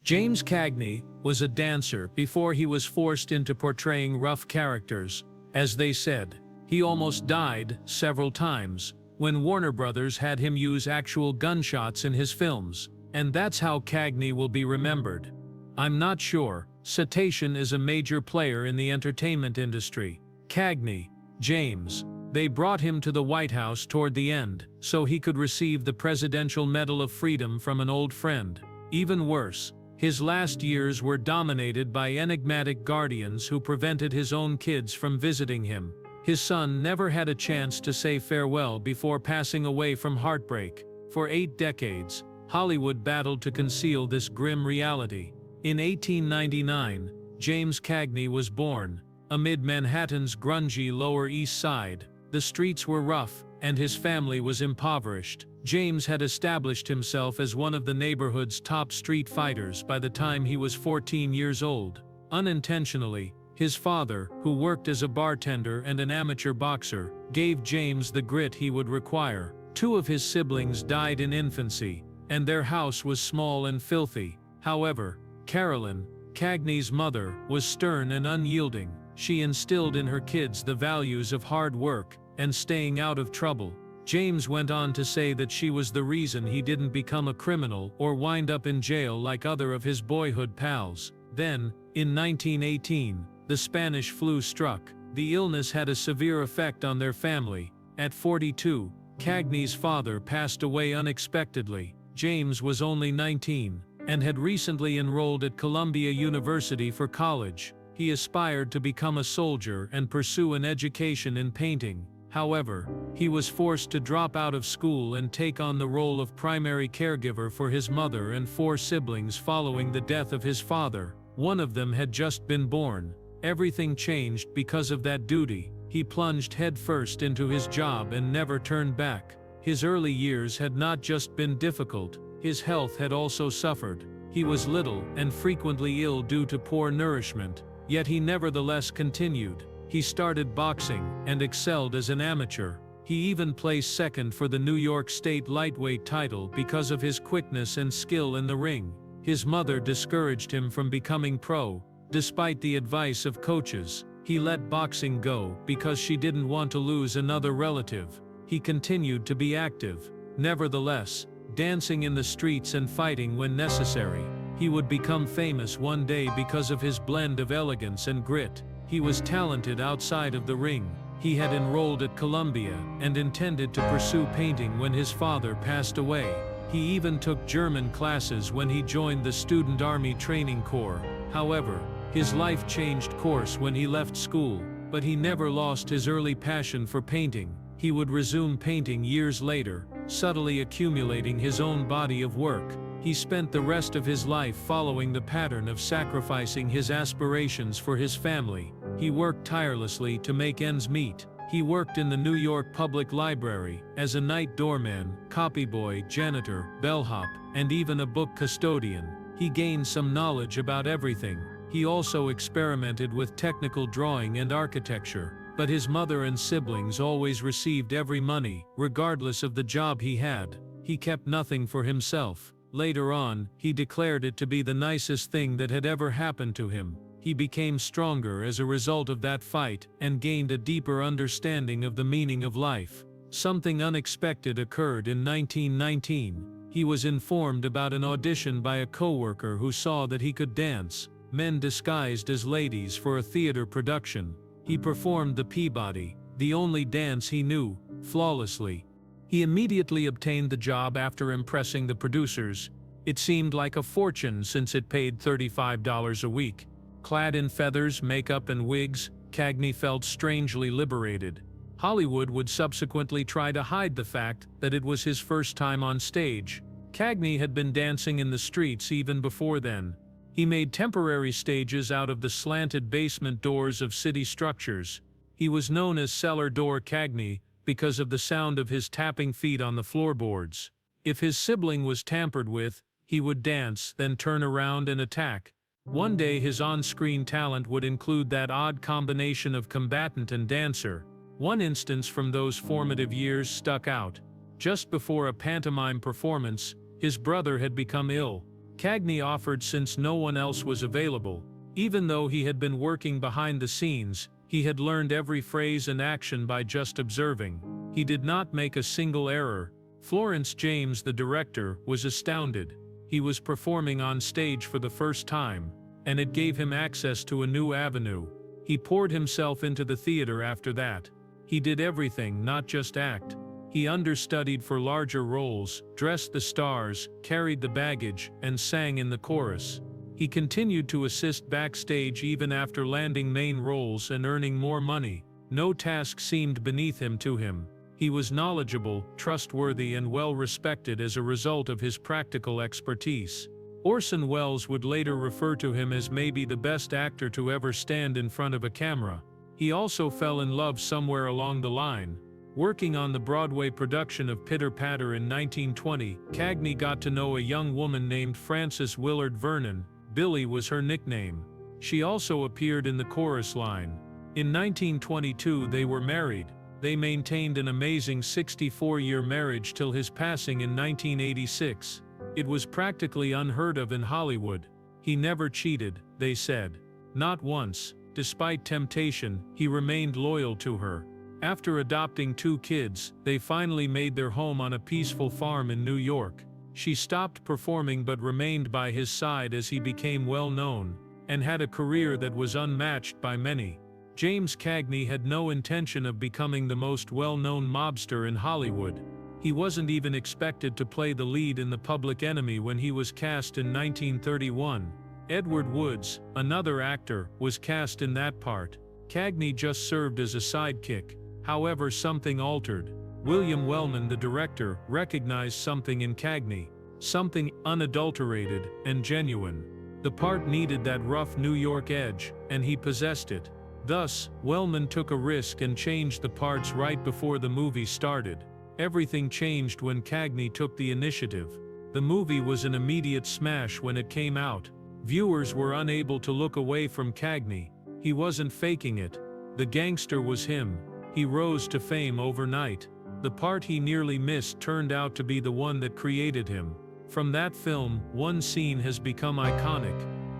James Cagney was a dancer before he was forced into portraying rough characters. As they said, he almost died several times when Warner Brothers had him use actual gunshots in his films, and that's how Cagney will be remembered. I'm not sure. Cetacean is a major player in the entertainment industry. Cagney, James, they brought him to the White House toward the end so he could receive the Presidential Medal of Freedom from an old friend. Even worse, his last years were dominated by enigmatic guardians who prevented his own kids from visiting him. His son never had a chance to say farewell before passing away from heartbreak. For 8 decades, Hollywood battled to conceal this grim reality. In 1899, James Cagney was born. Amid Manhattan's grungy Lower East Side, the streets were rough, and his family was impoverished. James had established himself as one of the neighborhood's top street fighters by the time he was 14 years old. Unintentionally, his father, who worked as a bartender and an amateur boxer, gave James the grit he would require. 2 of his siblings died in infancy, and their house was small and filthy. However, Carolyn, Cagney's mother, was stern and unyielding. She instilled in her kids the values of hard work and staying out of trouble. James went on to say that she was the reason he didn't become a criminal or wind up in jail like other of his boyhood pals. Then, in 1918, the Spanish flu struck. The illness had a severe effect on their family. At 42, Cagney's father passed away unexpectedly. James was only 19 and had recently enrolled at Columbia University for college. He aspired to become a soldier and pursue an education in painting. However, he was forced to drop out of school and take on the role of primary caregiver for his mother and 4 siblings following the death of his father. One of them had just been born. Everything changed because of that duty. He plunged headfirst into his job and never turned back. His early years had not just been difficult, his health had also suffered. He was little and frequently ill due to poor nourishment, yet he nevertheless continued. He started boxing and excelled as an amateur. He even placed second for the New York State lightweight title because of his quickness and skill in the ring. His mother discouraged him from becoming pro. Despite the advice of coaches, he let boxing go because she didn't want to lose another relative. He continued to be active. Nevertheless, dancing in the streets and fighting when necessary. He would become famous one day because of his blend of elegance and grit. He was talented outside of the ring. He had enrolled at Columbia and intended to pursue painting when his father passed away. He even took German classes when he joined the Student Army Training Corps. However, his life changed course when he left school, but he never lost his early passion for painting. He would resume painting years later, subtly accumulating his own body of work. He spent the rest of his life following the pattern of sacrificing his aspirations for his family. He worked tirelessly to make ends meet. He worked in the New York Public Library as a night doorman, copyboy, janitor, bellhop, and even a book custodian. He gained some knowledge about everything. He also experimented with technical drawing and architecture. But his mother and siblings always received every money, regardless of the job he had. He kept nothing for himself. Later on, he declared it to be the nicest thing that had ever happened to him. He became stronger as a result of that fight and gained a deeper understanding of the meaning of life. Something unexpected occurred in 1919. He was informed about an audition by a coworker who saw that he could dance, men disguised as ladies for a theater production. He performed the Peabody, the only dance he knew, flawlessly. He immediately obtained the job after impressing the producers. It seemed like a fortune since it paid $35 a week. Clad in feathers, makeup, and wigs, Cagney felt strangely liberated. Hollywood would subsequently try to hide the fact that it was his first time on stage. Cagney had been dancing in the streets even before then. He made temporary stages out of the slanted basement doors of city structures. He was known as Cellar Door Cagney because of the sound of his tapping feet on the floorboards. If his sibling was tampered with, he would dance, then turn around and attack. One day his on-screen talent would include that odd combination of combatant and dancer. One instance from those formative years stuck out. Just before a pantomime performance, his brother had become ill. Cagney offered since no one else was available. Even though he had been working behind the scenes, he had learned every phrase and action by just observing. He did not make a single error. Florence James, the director, was astounded. He was performing on stage for the first time, and it gave him access to a new avenue. He poured himself into the theater after that. He did everything, not just act. He understudied for larger roles, dressed the stars, carried the baggage, and sang in the chorus. He continued to assist backstage even after landing main roles and earning more money. No task seemed beneath him to him. He was knowledgeable, trustworthy, and well-respected as a result of his practical expertise. Orson Welles would later refer to him as maybe the best actor to ever stand in front of a camera. He also fell in love somewhere along the line. Working on the Broadway production of Pitter-Patter in 1920, Cagney got to know a young woman named Frances Willard Vernon. Billy was her nickname. She also appeared in the chorus line. In 1922 they were married. They maintained an amazing 64-year marriage till his passing in 1986. It was practically unheard of in Hollywood. He never cheated, they said. Not once. Despite temptation, he remained loyal to her. After adopting 2 kids, they finally made their home on a peaceful farm in New York. She stopped performing but remained by his side as he became well known, and had a career that was unmatched by many. James Cagney had no intention of becoming the most well-known mobster in Hollywood. He wasn't even expected to play the lead in The Public Enemy when he was cast in 1931. Edward Woods, another actor, was cast in that part. Cagney just served as a sidekick. However, something altered. William Wellman, the director, recognized something in Cagney. Something unadulterated and genuine. The part needed that rough New York edge, and he possessed it. Thus, Wellman took a risk and changed the parts right before the movie started. Everything changed when Cagney took the initiative. The movie was an immediate smash when it came out. Viewers were unable to look away from Cagney. He wasn't faking it. The gangster was him. He rose to fame overnight. The part he nearly missed turned out to be the one that created him. From that film, one scene has become iconic.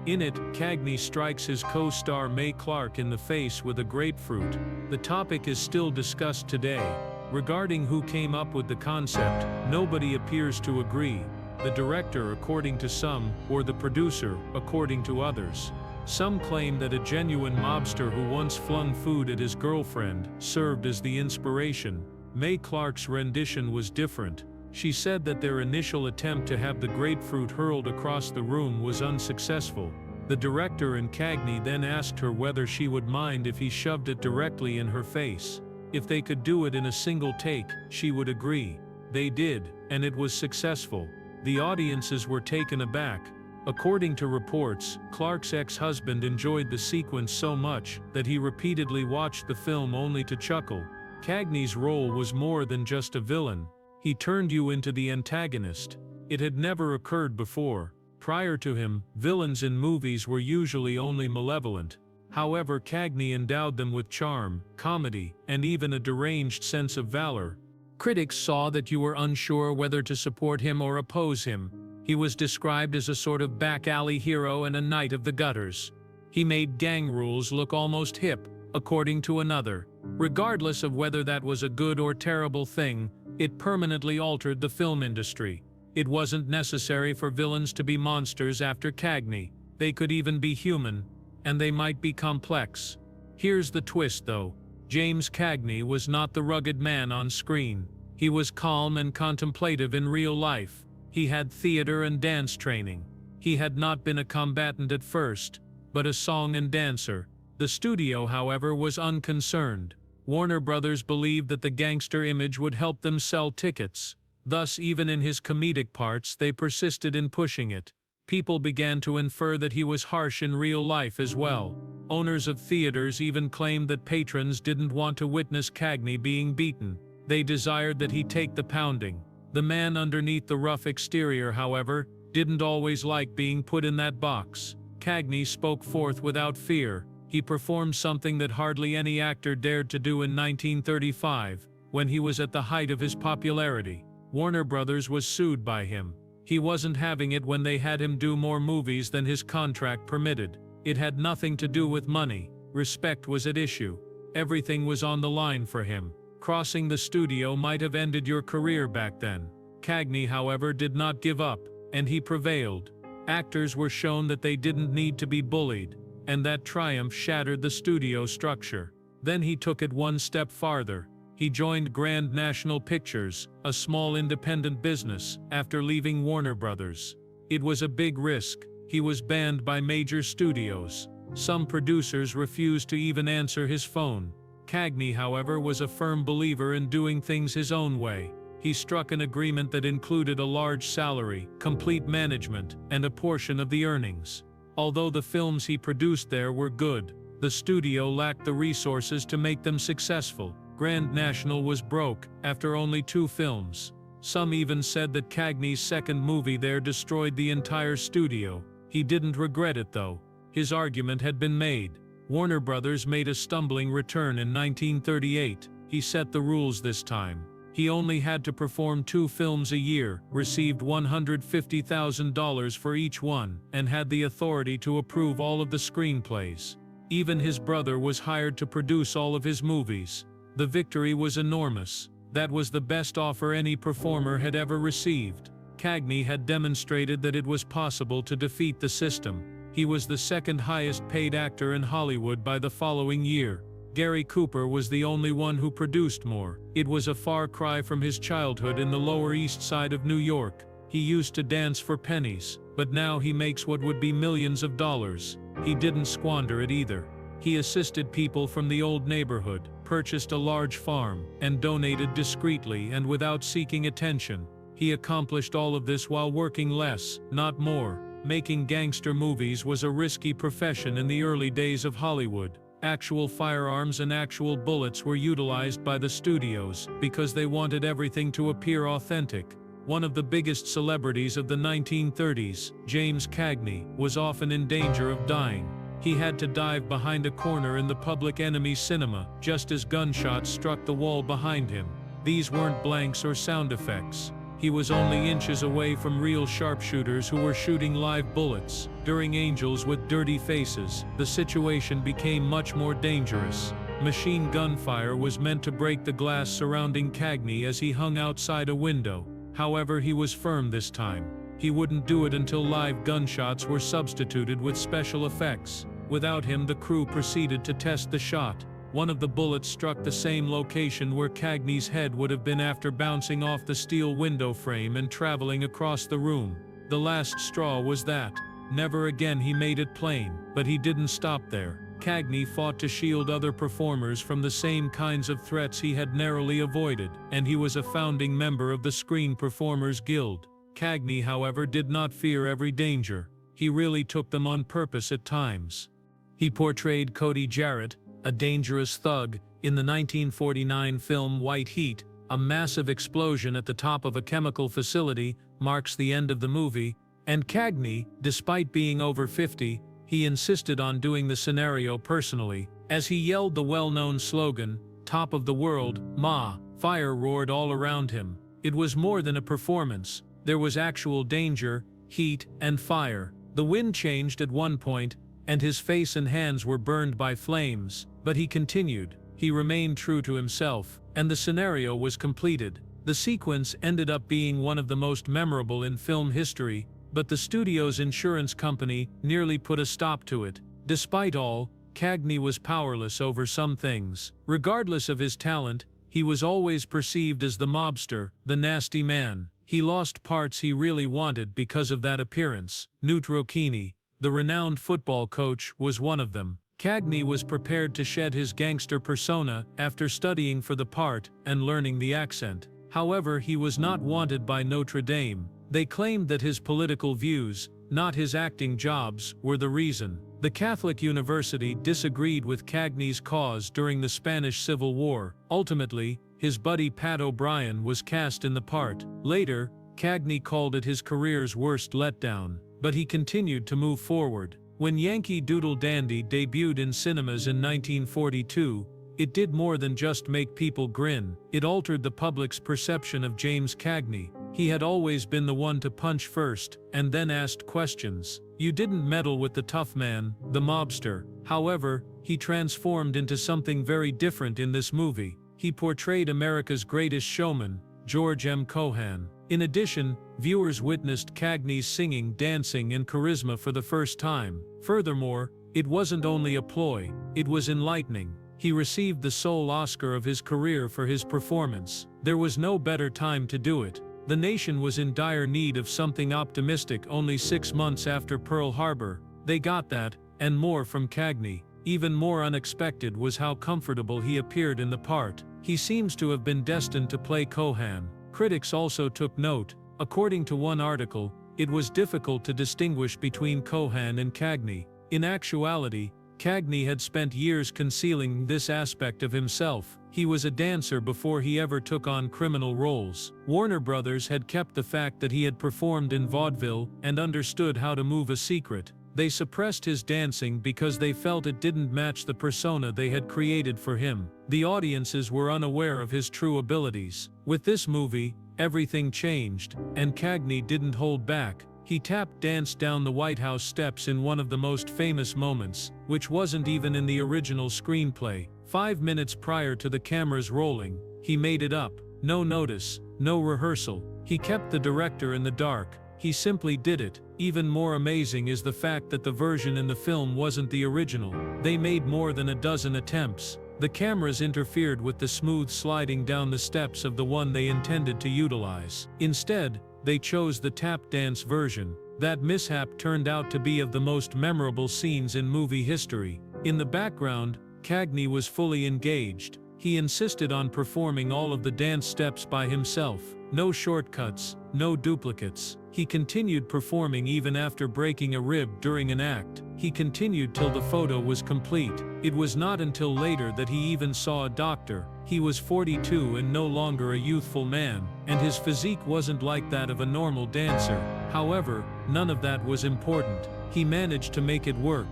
In it, Cagney strikes his co-star Mae Clarke in the face with a grapefruit. The topic is still discussed today. Regarding who came up with the concept, nobody appears to agree. The director, according to some, or the producer, according to others. Some claim that a genuine mobster who once flung food at his girlfriend served as the inspiration. Mae Clarke's rendition was different. She said that their initial attempt to have the grapefruit hurled across the room was unsuccessful. The director and Cagney then asked her whether she would mind if he shoved it directly in her face. If they could do it in a single take, she would agree. They did, and it was successful. The audiences were taken aback. According to reports, Clarke's ex-husband enjoyed the sequence so much that he repeatedly watched the film only to chuckle. Cagney's role was more than just a villain. He turned you into the antagonist. It had never occurred before. Prior to him, villains in movies were usually only malevolent. However, Cagney endowed them with charm, comedy, and even a deranged sense of valor. Critics saw that you were unsure whether to support him or oppose him. He was described as a sort of back-alley hero and a knight of the gutters. He made gang rules look almost hip, according to another. Regardless of whether that was a good or terrible thing, it permanently altered the film industry. It wasn't necessary for villains to be monsters after Cagney. They could even be human, and they might be complex. Here's the twist though. James Cagney was not the rugged man on screen. He was calm and contemplative in real life. He had theater and dance training. He had not been a combatant at first, but a song and dancer. The studio, however, was unconcerned. Warner Brothers believed that the gangster image would help them sell tickets. Thus, even in his comedic parts, they persisted in pushing it. People began to infer that he was harsh in real life as well. Owners of theaters even claimed that patrons didn't want to witness Cagney being beaten. They desired that he take the pounding. The man underneath the rough exterior, however, didn't always like being put in that box. Cagney spoke forth without fear. He performed something that hardly any actor dared to do in 1935, when he was at the height of his popularity. Warner Brothers was sued by him. He wasn't having it when they had him do more movies than his contract permitted. It had nothing to do with money. Respect was at issue. Everything was on the line for him. Crossing the studio might have ended your career back then. Cagney, however, did not give up, and he prevailed. Actors were shown that they didn't need to be bullied, and that triumph shattered the studio structure. Then he took it one step farther. He joined Grand National Pictures, a small independent business, after leaving Warner Brothers. It was a big risk. He was banned by major studios. Some producers refused to even answer his phone. Cagney, however, was a firm believer in doing things his own way. He struck an agreement that included a large salary, complete management, and a portion of the earnings. Although the films he produced there were good, the studio lacked the resources to make them successful. Grand National was broke after only 2 films. Some even said that Cagney's second movie there destroyed the entire studio. He didn't regret it though. His argument had been made. Warner Brothers made a stumbling return in 1938. He set the rules this time. He only had to perform 2 films a year, received $150,000 for each one, and had the authority to approve all of the screenplays. Even his brother was hired to produce all of his movies. The victory was enormous. That was the best offer any performer had ever received. Cagney had demonstrated that it was possible to defeat the system. He was the second highest paid actor in Hollywood by the following year. Gary Cooper was the only one who produced more. It was a far cry from his childhood in the Lower East Side of New York. He used to dance for pennies, but now he makes what would be millions of dollars. He didn't squander it either. He assisted people from the old neighborhood, purchased a large farm, and donated discreetly and without seeking attention. He accomplished all of this while working less, not more. Making gangster movies was a risky profession in the early days of Hollywood. Actual firearms and actual bullets were utilized by the studios because they wanted everything to appear authentic. One of the biggest celebrities of the 1930s, James Cagney, was often in danger of dying. He had to dive behind a corner in the Public Enemy cinema just as gunshots struck the wall behind him. These weren't blanks or sound effects. He was only inches away from real sharpshooters who were shooting live bullets. During Angels with Dirty Faces, the situation became much more dangerous. Machine gun fire was meant to break the glass surrounding Cagney as he hung outside a window. However, he was firm this time. He wouldn't do it until live gunshots were substituted with special effects. Without him, the crew proceeded to test the shot. One of the bullets struck the same location where Cagney's head would have been after bouncing off the steel window frame and traveling across the room. The last straw was that. Never again he made it plain, but he didn't stop there. Cagney fought to shield other performers from the same kinds of threats he had narrowly avoided, and he was a founding member of the Screen Performers Guild. Cagney, however, did not fear every danger. He really took them on purpose at times. He portrayed Cody Jarrett, a dangerous thug, in the 1949 film White Heat. A massive explosion at the top of a chemical facility marks the end of the movie, and Cagney, despite being over 50, he insisted on doing the scenario personally. As he yelled the well-known slogan, "Top of the world, Ma," fire roared all around him. It was more than a performance. There was actual danger, heat, and fire. The wind changed at one point, and his face and hands were burned by flames, but he continued. He remained true to himself, and the scenario was completed. The sequence ended up being one of the most memorable in film history, but the studio's insurance company nearly put a stop to it. Despite all, Cagney was powerless over some things. Regardless of his talent, he was always perceived as the mobster, the nasty man. He lost parts he really wanted because of that appearance. Knute Rockne, the renowned football coach, was one of them. Cagney was prepared to shed his gangster persona after studying for the part and learning the accent. However, he was not wanted by Notre Dame. They claimed that his political views, not his acting jobs, were the reason. The Catholic University disagreed with Cagney's cause during the Spanish Civil War. Ultimately, his buddy Pat O'Brien was cast in the part. Later, Cagney called it his career's worst letdown, but he continued to move forward. When Yankee Doodle Dandy debuted in cinemas in 1942, it did more than just make people grin. It altered the public's perception of James Cagney. He had always been the one to punch first, and then asked questions. You didn't meddle with the tough man, the mobster. However, he transformed into something very different in this movie. He portrayed America's greatest showman, George M. Cohan. In addition, viewers witnessed Cagney's singing, dancing, and charisma for the first time. Furthermore, it wasn't only a ploy, it was enlightening. He received the sole Oscar of his career for his performance. There was no better time to do it. The nation was in dire need of something optimistic. Only 6 months after Pearl Harbor, they got that, and more from Cagney. Even more unexpected was how comfortable he appeared in the part. He seems to have been destined to play Cohan. Critics also took note. According to one article, it was difficult to distinguish between Cohan and Cagney. In actuality, Cagney had spent years concealing this aspect of himself. He was a dancer before he ever took on criminal roles. Warner Brothers had kept the fact that he had performed in vaudeville and understood how to move a secret. They suppressed his dancing because they felt it didn't match the persona they had created for him. The audiences were unaware of his true abilities. With this movie, everything changed, and Cagney didn't hold back. He tap danced down the White House steps in one of the most famous moments, which wasn't even in the original screenplay. 5 minutes prior to the cameras rolling, he made it up. No notice, no rehearsal. He kept the director in the dark. He simply did it. Even more amazing is the fact that the version in the film wasn't the original. They made more than a dozen attempts. The cameras interfered with the smooth sliding down the steps of the one they intended to utilize. Instead, they chose the tap dance version. That mishap turned out to be of the most memorable scenes in movie history. In the background, Cagney was fully engaged. He insisted on performing all of the dance steps by himself. No shortcuts, no duplicates. He continued performing even after breaking a rib during an act. He continued till the photo was complete. It was not until later that he even saw a doctor. He was 42 and no longer a youthful man, and his physique wasn't like that of a normal dancer. However, none of that was important. He managed to make it work.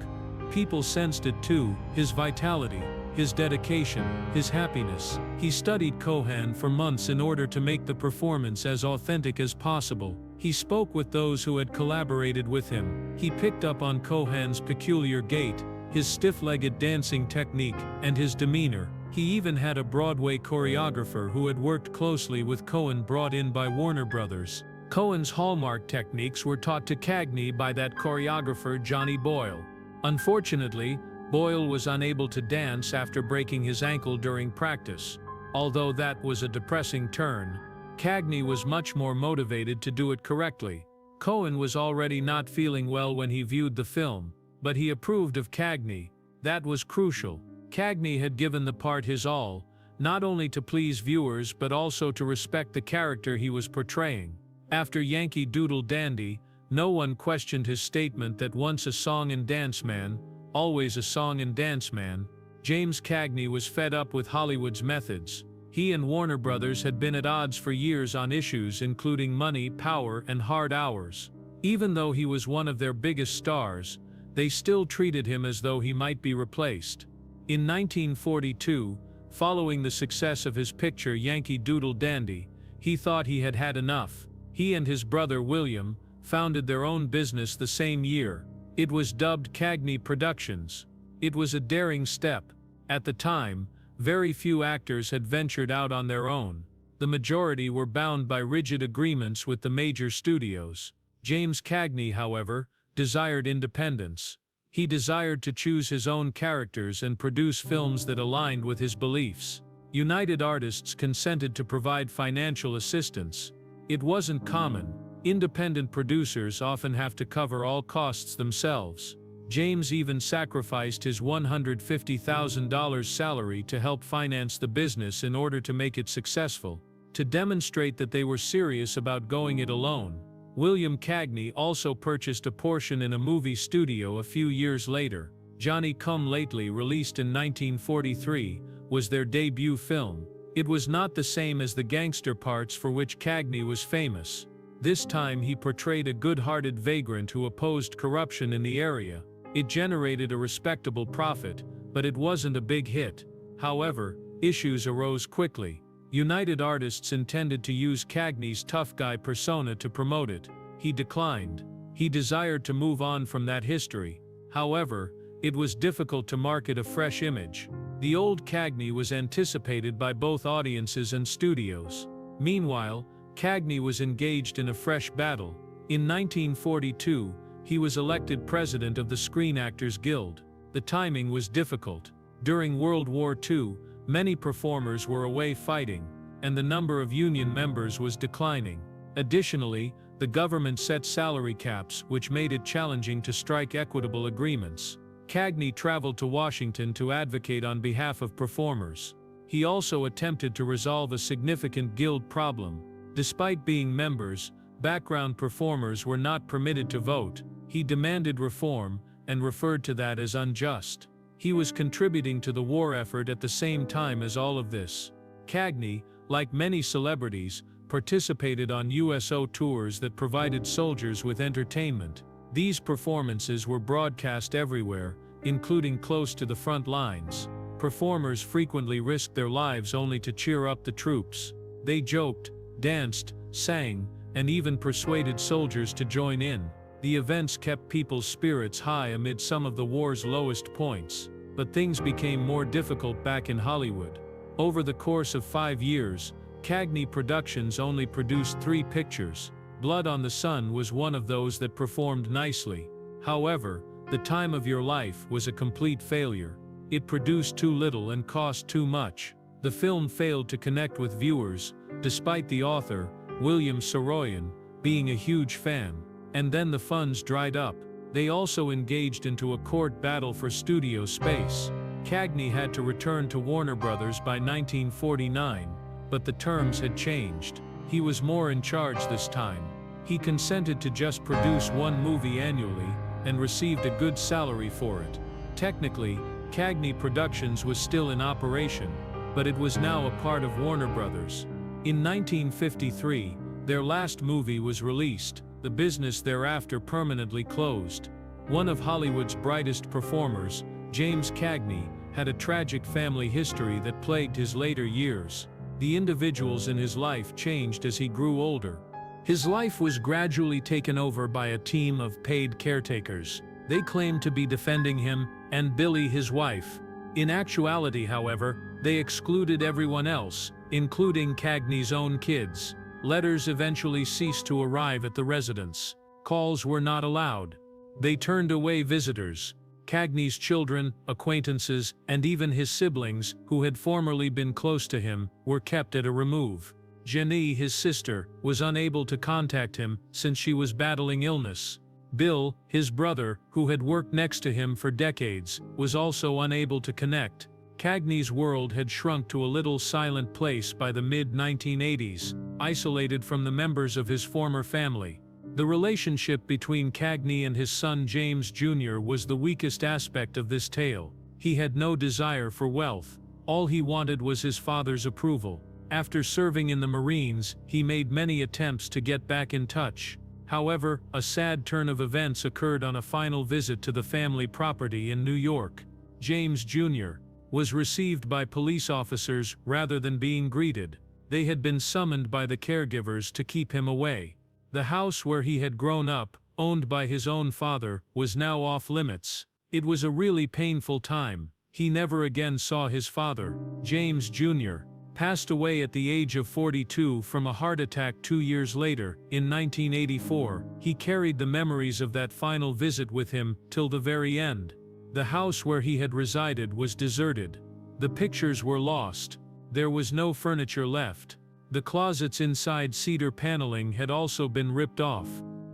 People sensed it too, his vitality, his dedication, his happiness. He studied Cohan for months in order to make the performance as authentic as possible. He spoke with those who had collaborated with him. He picked up on Cohan's peculiar gait, his stiff-legged dancing technique, and his demeanor. He even had a Broadway choreographer who had worked closely with Cohan brought in by Warner Brothers. Cohan's hallmark techniques were taught to Cagney by that choreographer Johnny Boyle. Unfortunately, Boyle was unable to dance after breaking his ankle during practice. Although that was a depressing turn, Cagney was much more motivated to do it correctly. Cohan was already not feeling well when he viewed the film, but he approved of Cagney. That was crucial. Cagney had given the part his all, not only to please viewers but also to respect the character he was portraying. After Yankee Doodle Dandy, no one questioned his statement that once a song and dance man, always a song and dance man. James Cagney was fed up with Hollywood's methods. He and Warner Brothers had been at odds for years on issues including money, power, and hard hours. Even though he was one of their biggest stars, they still treated him as though he might be replaced. In 1942, following the success of his picture Yankee Doodle Dandy, he thought he had had enough. He and his brother William founded their own business the same year. It was dubbed Cagney Productions. It was a daring step. At the time, very few actors had ventured out on their own. The majority were bound by rigid agreements with the major studios. James Cagney, however, desired independence. He desired to choose his own characters and produce films that aligned with his beliefs. United Artists consented to provide financial assistance. It wasn't common. Independent producers often have to cover all costs themselves. James even sacrificed his $150,000 salary to help finance the business in order to make it successful, to demonstrate that they were serious about going it alone. William Cagney also purchased a portion in a movie studio a few years later. Johnny Come Lately, released in 1943, was their debut film. It was not the same as the gangster parts for which Cagney was famous. This time he portrayed a good-hearted vagrant who opposed corruption in the area. It generated a respectable profit, but it wasn't a big hit. However, issues arose quickly. United Artists intended to use Cagney's tough guy persona to promote it. He declined. He desired to move on from that history. However, it was difficult to market a fresh image. The old Cagney was anticipated by both audiences and studios. Meanwhile, Cagney was engaged in a fresh battle. In 1942, he was elected president of the Screen Actors Guild. The timing was difficult. During World War II, many performers were away fighting, and the number of union members was declining. Additionally, the government set salary caps, which made it challenging to strike equitable agreements. Cagney traveled to Washington to advocate on behalf of performers. He also attempted to resolve a significant guild problem. Despite being members, background performers were not permitted to vote. He demanded reform and referred to that as unjust. He was contributing to the war effort at the same time as all of this. Cagney, like many celebrities, participated on USO tours that provided soldiers with entertainment. These performances were broadcast everywhere, including close to the front lines. Performers frequently risked their lives only to cheer up the troops. They joked, danced, sang, and even persuaded soldiers to join in. The events kept people's spirits high amid some of the war's lowest points. But things became more difficult back in Hollywood. Over the course of 5 years, Cagney Productions only produced 3 pictures. Blood on the Sun was one of those that performed nicely. However, The Time of Your Life was a complete failure. It produced too little and cost too much. The film failed to connect with viewers, despite the author, William Saroyan, being a huge fan. And then the funds dried up. They also engaged into a court battle for studio space. Cagney had to return to Warner Brothers by 1949, but the terms had changed. He was more in charge this time. He consented to just produce 1 movie annually, and received a good salary for it. Technically, Cagney Productions was still in operation, but it was now a part of Warner Brothers. In 1953, their last movie was released. The business thereafter permanently closed. One of Hollywood's brightest performers, James Cagney, had a tragic family history that plagued his later years. The individuals in his life changed as he grew older. His life was gradually taken over by a team of paid caretakers. They claimed to be defending him and Billy, his wife. In actuality, however, they excluded everyone else, including Cagney's own kids. Letters eventually ceased to arrive at the residence. Calls were not allowed. They turned away visitors. Cagney's children, acquaintances, and even his siblings, who had formerly been close to him, were kept at a remove. Jenny, his sister, was unable to contact him since she was battling illness. Bill, his brother, who had worked next to him for decades, was also unable to connect. Cagney's world had shrunk to a little silent place by the mid-1980s, isolated from the members of his former family. The relationship between Cagney and his son James Jr. was the weakest aspect of this tale. He had no desire for wealth. All he wanted was his father's approval. After serving in the Marines, he made many attempts to get back in touch. However, a sad turn of events occurred on a final visit to the family property in New York. James Jr. was received by police officers rather than being greeted. They had been summoned by the caregivers to keep him away. The house where he had grown up, owned by his own father, was now off limits. It was a really painful time. He never again saw his father. James Jr. passed away at the age of 42 from a heart attack 2 years later, in 1984. He carried the memories of that final visit with him till the very end. The house where he had resided was deserted. The pictures were lost. There was no furniture left. The closets inside cedar paneling had also been ripped off.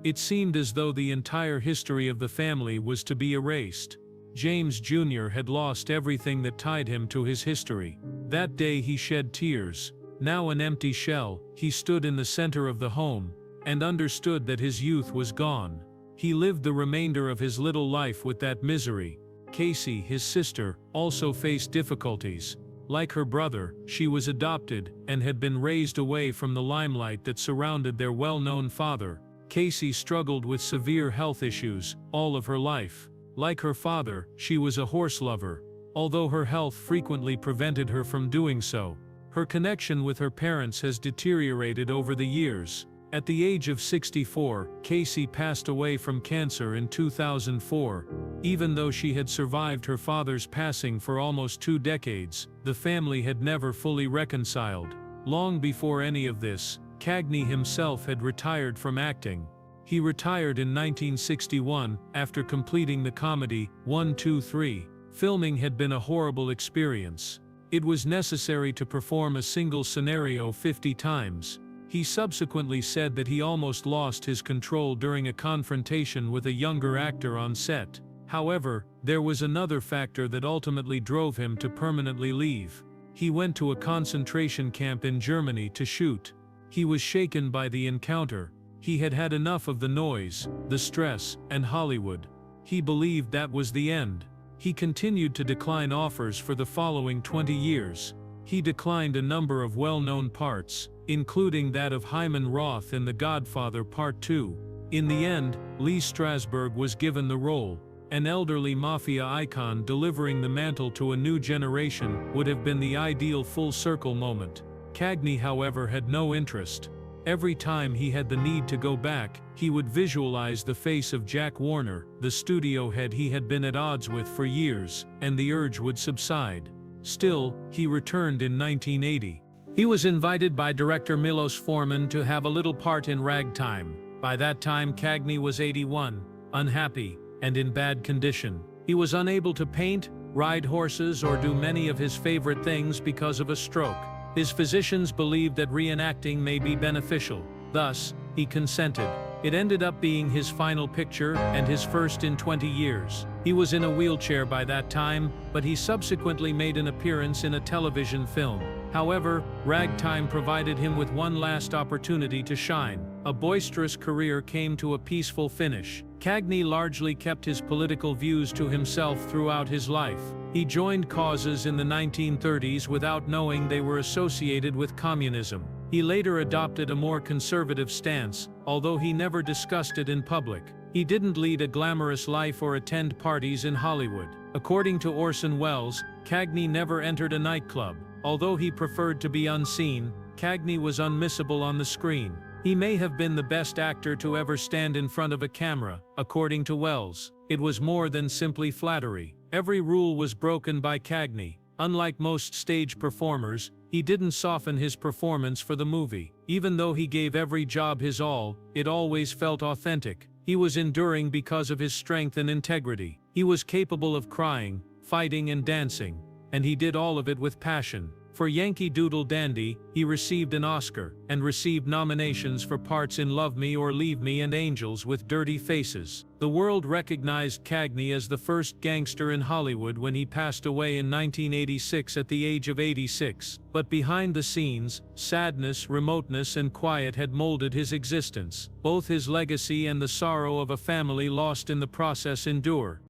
It seemed as though the entire history of the family was to be erased. James Jr. had lost everything that tied him to his history. That day he shed tears. Now an empty shell, he stood in the center of the home, and understood that his youth was gone. He lived the remainder of his little life with that misery. Casey, his sister, also faced difficulties. Like her brother, she was adopted and had been raised away from the limelight that surrounded their well-known father. Casey struggled with severe health issues all of her life. Like her father, she was a horse lover, although her health frequently prevented her from doing so. Her connection with her parents has deteriorated over the years. At the age of 64, Casey passed away from cancer in 2004. Even though she had survived her father's passing for almost 2 decades, the family had never fully reconciled. Long before any of this, Cagney himself had retired from acting. He retired in 1961 after completing the comedy 1, 2, 3. Filming had been a horrible experience. It was necessary to perform a single scenario 50 times. He subsequently said that he almost lost his control during a confrontation with a younger actor on set. However, there was another factor that ultimately drove him to permanently leave. He went to a concentration camp in Germany to shoot. He was shaken by the encounter. He had had enough of the noise, the stress, and Hollywood. He believed that was the end. He continued to decline offers for the following 20 years. He declined a number of well-known parts, including that of Hyman Roth in The Godfather Part 2. In the end, Lee Strasberg was given the role. An elderly mafia icon delivering the mantle to a new generation would have been the ideal full-circle moment. Cagney, however, had no interest. Every time he had the need to go back, he would visualize the face of Jack Warner, the studio head he had been at odds with for years, and the urge would subside. Still, he returned in 1980. He was invited by director Milos Forman to have a little part in Ragtime. By that time, Cagney was 81, unhappy, and in bad condition. He was unable to paint, ride horses, or do many of his favorite things because of a stroke. His physicians believed that reenacting may be beneficial. Thus, he consented. It ended up being his final picture and his first in 20 years. He was in a wheelchair by that time, but he subsequently made an appearance in a television film. However, Ragtime provided him with one last opportunity to shine. A boisterous career came to a peaceful finish. Cagney largely kept his political views to himself throughout his life. He joined causes in the 1930s without knowing they were associated with communism. He later adopted a more conservative stance, although he never discussed it in public. He didn't lead a glamorous life or attend parties in Hollywood. According to Orson Welles, Cagney never entered a nightclub. Although he preferred to be unseen, Cagney was unmissable on the screen. He may have been the best actor to ever stand in front of a camera, according to Welles. It was more than simply flattery. Every rule was broken by Cagney. Unlike most stage performers, he didn't soften his performance for the movie. Even though he gave every job his all, it always felt authentic. He was enduring because of his strength and integrity. He was capable of crying, fighting, and dancing, and he did all of it with passion. For Yankee Doodle Dandy, he received an Oscar, and received nominations for parts in Love Me or Leave Me and Angels with Dirty Faces. The world recognized Cagney as the first gangster in Hollywood when he passed away in 1986 at the age of 86. But behind the scenes, sadness, remoteness, and quiet had molded his existence. Both his legacy and the sorrow of a family lost in the process endure.